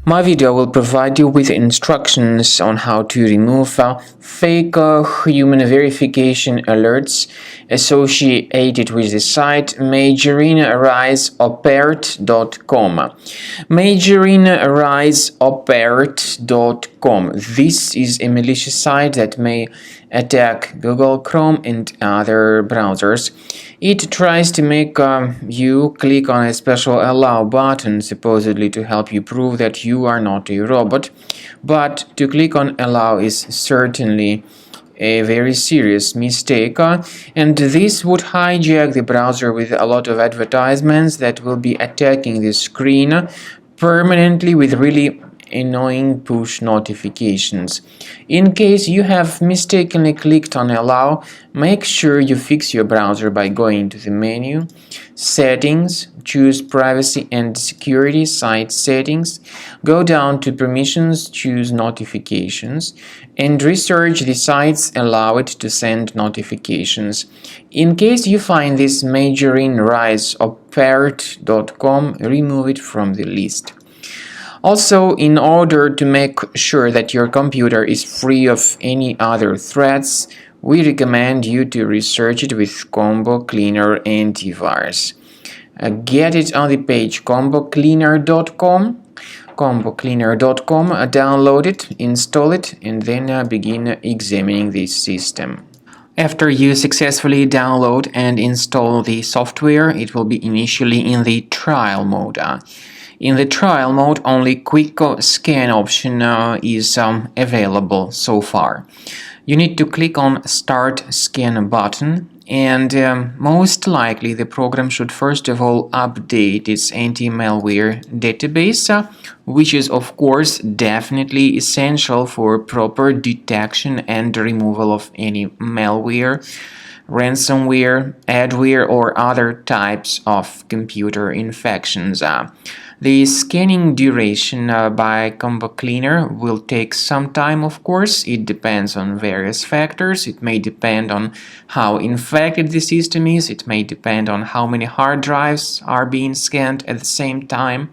My video will provide you with instructions on how to remove fake human verification alerts associated with the site majorinariseopert.com. majorinariseopert.com. This is a malicious site that may attack Google Chrome and other browsers. It tries to make you click on a special allow button, supposedly to help you prove that you are not a robot. But to click on allow is certainly a very serious mistake, and this would hijack the browser with a lot of advertisements that will be attacking the screen permanently with really annoying push notifications. In case you have mistakenly clicked on allow, make sure you fix your browser by going to the menu, settings, choose privacy and security, site settings, go down to permissions, choose notifications, and research the sites allow it to send notifications. In case you find this majorinariseopert.com, remove it from the list. Also, in order to make sure that your computer is free of any other threats, we recommend you to research it with Combo Cleaner Antivirus. Get it on the page combocleaner.com. combocleaner.com, download it, install it, and then begin examining the system. After you successfully download and install the software, it will be initially in the trial mode. In the trial mode, only quick scan option is available so far. You need to click on Start Scan button, and most likely the program should first of all update its anti-malware database, which is of course definitely essential for proper detection and removal of any malware, ransomware, adware, or other types of computer infections. The scanning duration by Combo Cleaner will take some time, of course. It depends on various factors. It may depend on how infected the system is. It may depend on how many hard drives are being scanned at the same time.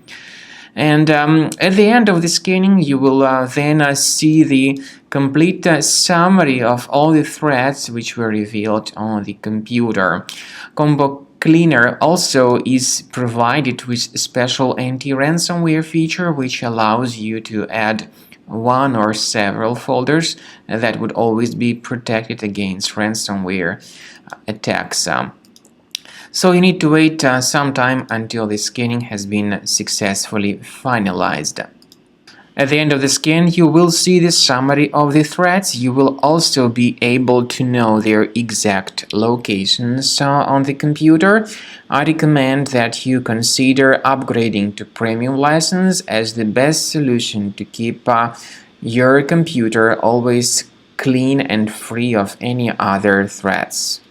And at the end of the scanning, you will then see the complete summary of all the threats which were revealed on the computer. Combo Cleaner also is provided with a special anti-ransomware feature which allows you to add one or several folders that would always be protected against ransomware attacks. So you need to wait some time until the scanning has been successfully finalized. At the end of the scan, you will see the summary of the threats. You will also be able to know their exact locations on the computer. I recommend that you consider upgrading to premium license as the best solution to keep your computer always clean and free of any other threats.